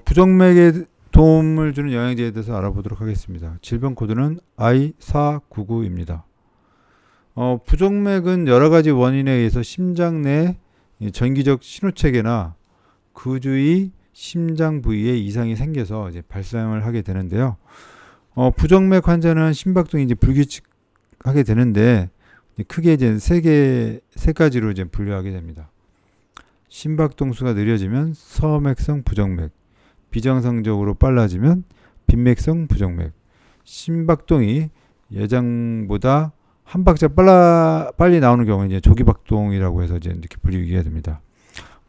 부정맥에 도움을 주는 영양제에 대해서 알아보도록 하겠습니다. 질병 코드는 I499입니다. 부정맥은 여러 가지 원인에 의해서 심장 내 전기적 신호체계나 그 주위 심장 부위에 이상이 생겨서 이제 발생을 하게 되는데요. 부정맥 환자는 심박동이 이제 불규칙하게 되는데 크게 이제 세 가지로 이제 분류하게 됩니다. 심박동수가 느려지면 서맥성 부정맥, 비정상적으로 빨라지면 빈맥성 부정맥, 심박동이 예상보다 한 박자 빨리 나오는 경우는 이제 조기박동이라고 해서 이제 이렇게 불리게 됩니다.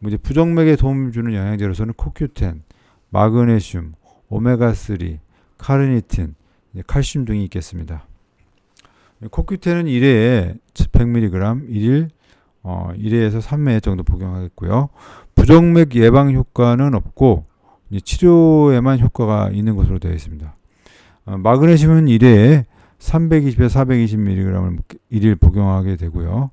이제 부정맥에 도움을 주는 영양제로서는 코큐텐, 마그네슘, 오메가3, 카르니틴, 칼슘 등이 있겠습니다. 코큐텐은 1회에 100mg, 1회에서 3회 정도 복용하겠고요. 부정맥 예방 효과는 없고 치료에만 효과가 있는 것으로 되어 있습니다. 마그네슘은 1회에 320에서 420mg을 1일 복용하게 되고요.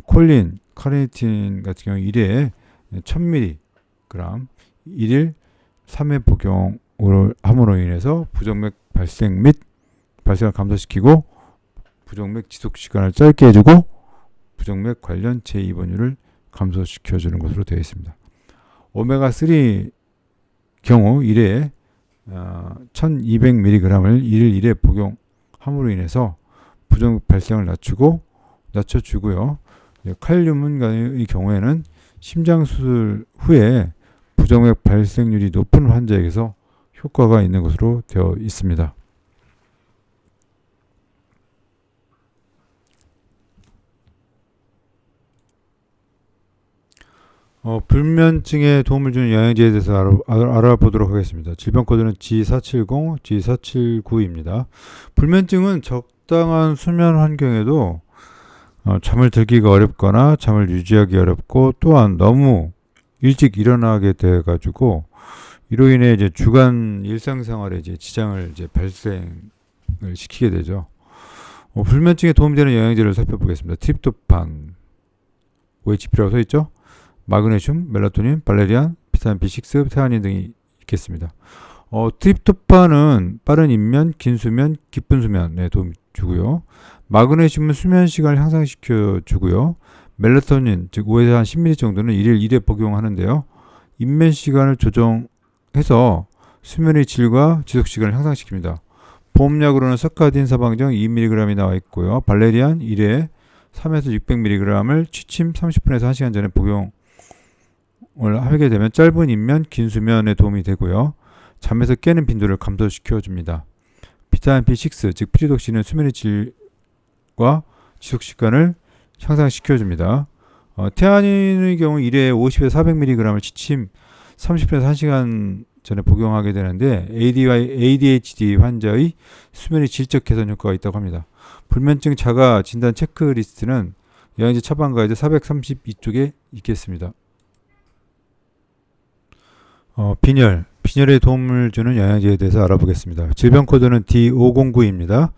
콜린, 카르니틴 같은 경우 1회에 1000mg 1일 3회 복용을 함으로 인해서 부정맥 발생 및 발생을 감소시키고 부정맥 지속 시간을 짧게 해주고 부정맥 관련 재입원율을 감소시켜주는 것으로 되어 있습니다. 오메가3 경우 1회에 1200mg을 1일 1회 복용함으로 인해서 부정맥 발생을 낮춰주고요. 칼륨의 경우에는 심장수술 후에 부정맥 발생률이 높은 환자에게서 효과가 있는 것으로 되어 있습니다. 불면증에 도움을 주는 영양제에 대해서 알아보도록 하겠습니다. 질병 코드는 G470, G479입니다. 불면증은 적당한 수면 환경에도 잠을 들기가 어렵거나 잠을 유지하기 어렵고 또한 너무 일찍 일어나게 돼 가지고 이로 인해 이제 주간 일상생활에 이제 지장을 이제 발생을 시키게 되죠. 불면증에 도움이 되는 영양제를 살펴보겠습니다. 트립토판, OHP라고 써 있죠. 마그네슘, 멜라토닌, 발레리안, 비타민 B6, 테아닌 등이 있겠습니다. 트립토판은 빠른 입면, 긴 수면, 깊은 수면에 도움을 주고요. 마그네슘은 수면 시간을 향상시켜 주고요. 멜라토닌, 즉 5에서 한 10ml 정도는 1일 1회 복용하는데요. 입면 시간을 조정해서 수면의 질과 지속 시간을 향상시킵니다. 보험약으로는 서카딘 사방정 2mg이 나와 있고요. 발레리안 1회 3에서 600mg을 취침 30분에서 1시간 전에 복용을 하게 되면 짧은 입면, 긴 수면에 도움이 되고요. 잠에서 깨는 빈도를 감소시켜 줍니다. 비타민 B6, 즉 피리독신은 수면의 질과 지속 시간을 향상시켜 줍니다. 테아닌의 경우 1회에 50에서 400mg을 취침 30분에서 1시간 전에 복용하게 되는데 ADHD 환자의 수면의 질적 개선 효과가 있다고 합니다. 불면증 자가 진단 체크리스트는 영양제 처방 가이드 432쪽에 있겠습니다. 빈혈에 도움을 주는 영양제에 대해서 알아보겠습니다. 질병 코드는 D509입니다.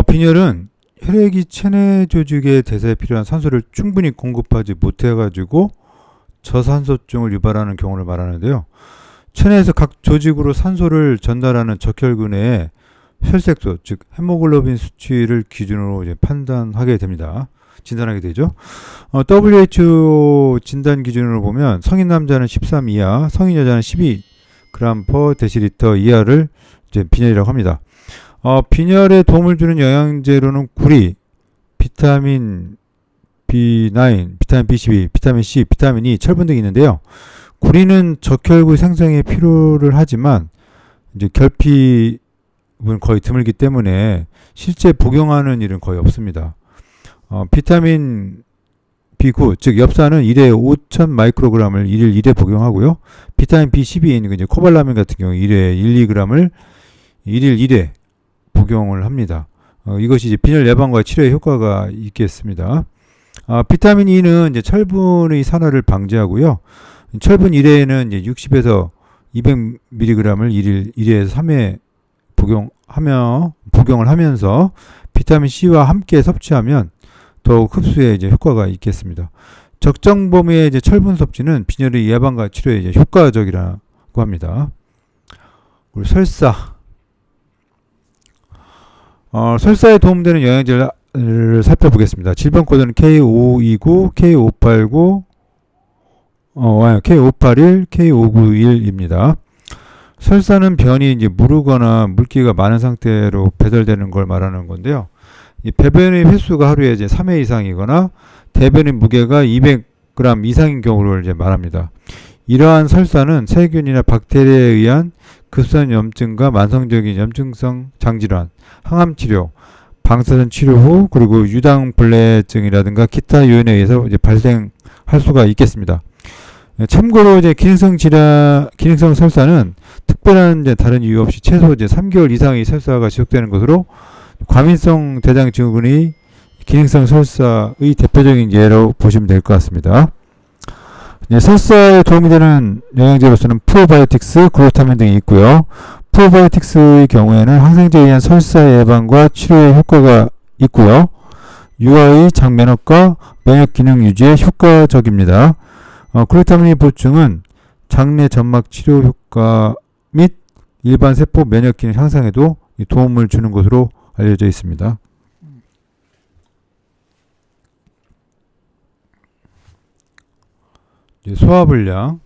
빈혈은 혈액이 체내 조직의 대사에 필요한 산소를 충분히 공급하지 못해가지고 저산소증을 유발하는 경우를 말하는데요. 체내에서 각 조직으로 산소를 전달하는 적혈근의 혈색소, 즉 헤모글로빈 수치를 기준으로 이제 판단하게 됩니다. 진단하게 되죠. WHO 진단 기준으로 보면 성인 남자는 13 이하, 성인 여자는 12g per 데시리터 이하를 이제 빈혈이라고 합니다. 빈혈에 도움을 주는 영양제로는 구리, 비타민 B9, 비타민 B12, 비타민 C, 비타민 E, 철분 등이 있는데요. 구리는 적혈구 생성에 필요를 하지만 이제 결핍은 거의 드물기 때문에 실제 복용하는 일은 거의 없습니다. 비타민 B9, 즉 엽산은 1회에 5,000 마이크로그램을 1일 1회 복용하고요. 비타민 B12인 이제 코발라민 같은 경우 1회에 1, 2g을 1일 1회 복용을 합니다. 이것이 이제 빈혈 예방과 치료에 효과가 있겠습니다. 비타민 E는 이제 철분의 산화를 방지하고요. 철분 1회에는 이제 60에서 200mg을 1일 1회에서 3회 복용을 하면서 비타민 C와 함께 섭취하면 더욱 흡수에 이제 효과가 있겠습니다. 적정 범위의 이제 철분 섭취는 빈혈의 예방과 치료에 이제 효과적이라 합니다. 그리고 설사. 설사에 도움되는 영양제를 살펴보겠습니다. 질병 코드는 K529, K589, K581, K591입니다. 설사는 변이 이제 무르거나 물기가 많은 상태로 배설되는 걸 말하는 건데요. 이 배변의 횟수가 하루에 이제 3회 이상이거나 대변의 무게가 200g 이상인 경우를 이제 말합니다. 이러한 설사는 세균이나 박테리아에 의한 급성 염증과 만성적인 염증성 장질환, 항암 치료, 방사선 치료 후 그리고 유당불내증이라든가 기타 요인에 의해서 이제 발생할 수가 있겠습니다. 참고로 이제 기능성 설사는 특별한 이제 다른 이유 없이 최소 이제 3개월 이상의 설사가 지속되는 것으로 과민성 대장 증후군이 기능성 설사의 대표적인 예로 보시면 될 것 같습니다. 설사에 도움이 되는 영양제로서는 프로바이오틱스, 글루타민 등이 있고요. 프로바이오틱스의 경우에는 항생제에 의한 설사 예방과 치료에 효과가 있고요. 유아의 장면역과 면역 기능 유지에 효과적입니다. 글루타민 보충은 장내 점막 치료 효과 및 일반 세포 면역 기능 향상에도 도움을 주는 것으로 알려져 있습니다. 소화불량.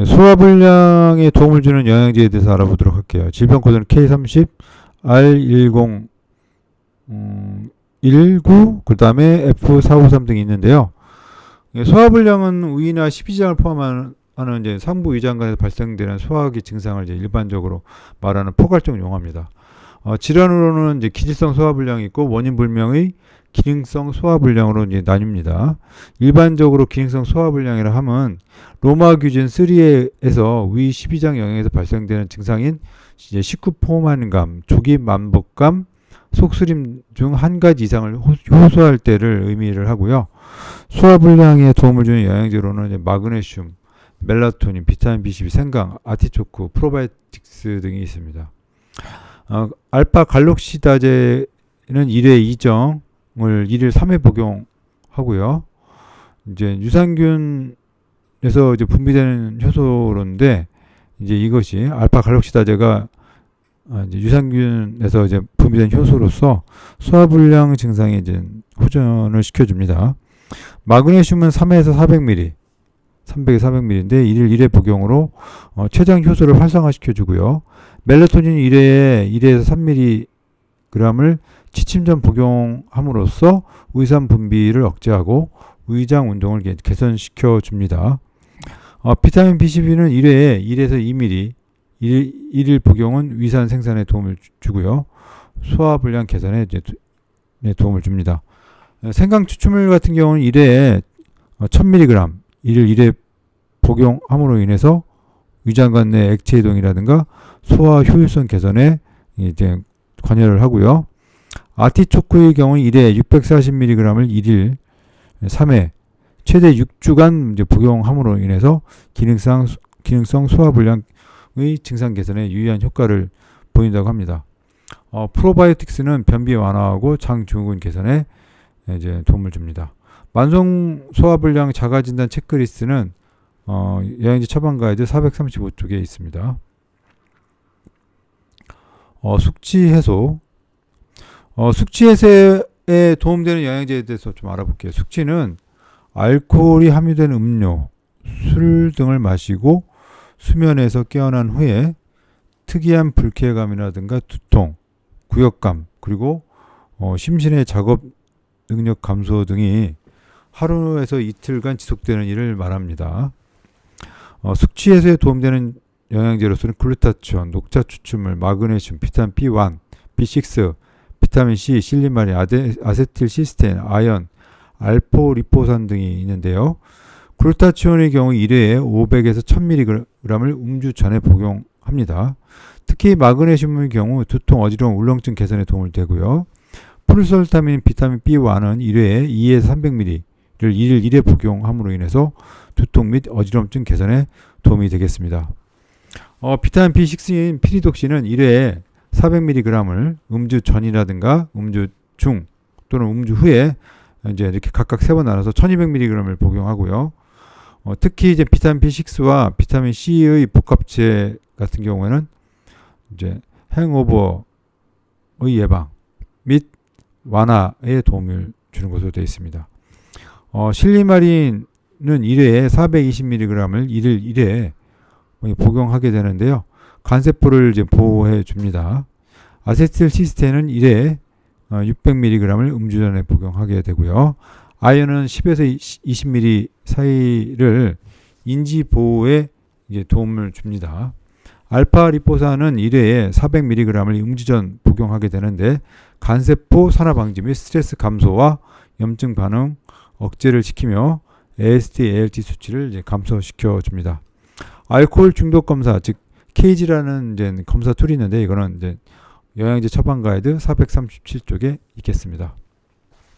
소화불량에 도움을 주는 영양제에 대해서 알아보도록 할게요. 질병 코드는 K30, R10, 19, 그 다음에 F453 등이 있는데요. 소화불량은 위나 십이장을 포함하는 이제 상부 위장관에서 발생되는 소화기 증상을 이제 일반적으로 말하는 포괄적 용어입니다. 질환으로는 이제 기질성 소화불량이 있고 원인 불명의 기능성 소화불량으로 이제 나뉩니다. 일반적으로 기능성 소화불량이라 함은 로마 규준 3에서 위 12장 영역에서 발생되는 증상인 이제 식후포만감, 조기 만복감, 속쓰림 중 한 가지 이상을 호소할 때를 의미를 하고요. 소화불량에 도움을 주는 영양제로는 이제 마그네슘, 멜라토닌, 비타민 B12, 생강, 아티초크, 프로바이오틱스 등이 있습니다. 알파 갈록시다제는 1회 2정을 1일 3회 복용하고요. 이제 유산균에서 이제 분비되는 효소로인데 이제 이것이 알파 갈록시다제가 이제 유산균에서 이제 분비된 효소로서 소화불량 증상에 이제 호전을 시켜줍니다. 마그네슘은 3회에서 400ml, 300에서 400ml인데 1일 1회 복용으로 췌장 효소를 활성화시켜주고요. 멜라토닌 1회에서 3mg을 취침 전 복용함으로써 위산 분비를 억제하고 위장 운동을 개선시켜 줍니다. 비타민 B12는 1회에 1에서 2mg, 1일 복용은 위산 생산에 도움을 주고요. 소화불량 개선에 이제 도움을 줍니다. 생강 추출물 같은 경우는 1회에 1000mg, 1일 1회 복용함으로 인해서 위장관 내 액체 이동이라든가 소화 효율성 개선에 이제 관여를 하고요. 아티초크의 경우는 1회 640mg을 1일 3회 최대 6주간 이제 복용함으로 인해서 기능성 소화불량의 증상 개선에 유의한 효과를 보인다고 합니다. 프로바이오틱스는 변비 완화하고 장 증후군 개선에 이제 도움을 줍니다. 만성 소화불량 자가진단 체크리스트는 영양제 처방 가이드 435쪽에 있습니다. 숙취 해소. 숙취 해소에 도움되는 영양제에 대해서 좀 알아볼게요. 숙취는 알코올이 함유된 음료, 술 등을 마시고 수면에서 깨어난 후에 특이한 불쾌감이라든가 두통, 구역감, 그리고 심신의 작업 능력 감소 등이 하루에서 이틀간 지속되는 일을 말합니다. 숙취 해소에 도움되는 영양제로서는 글루타치온, 녹차 추출물, 마그네슘, 비타민 B1, B6, 비타민 C, 실리마린, 아세틸시스테인, 아연, 알포리포산 등이 있는데요. 글루타치온의 경우 1회에 500에서 1000mg을 음주 전에 복용합니다. 특히 마그네슘의 경우 두통, 어지러움, 울렁증 개선에 도움을 되고요. 프루솔타민, 비타민 B1은 1회에 2에서 300mg를 1일 1회 복용함으로 인해서 두통 및 어지럼증 개선에 도움이 되겠습니다. 비타민 B6인 피리독신은 1회에 400mg을 음주 전이라든가 음주 중 또는 음주 후에 이제 이렇게 각각 3번 나눠서 1200mg을 복용하고요. 특히 이제 비타민 B6와 비타민 C의 복합체 같은 경우에는 이제 행오버의 예방 및 완화에 도움을 주는 것으로 되어 있습니다. 실리마린은 1회에 420mg을 1일 1회 복용하게 되는데요. 간세포를 이제 보호해 줍니다. 아세틸시스테인은 1회에 600mg을 음주전에 복용하게 되고요. 아연은 10에서 20ml 사이를 인지 보호에 이제 도움을 줍니다. 알파 리포산은 1회에 400mg을 음주전 복용하게 되는데 간세포 산화 방지 및 스트레스 감소와 염증 반응 억제를 시키며 AST, ALT 수치를 이제 감소시켜 줍니다. 알코올 중독 검사, 즉 케이지라는 이제 검사 툴이 있는데 이거는 이제 영양제 처방 가이드 437쪽에 있겠습니다.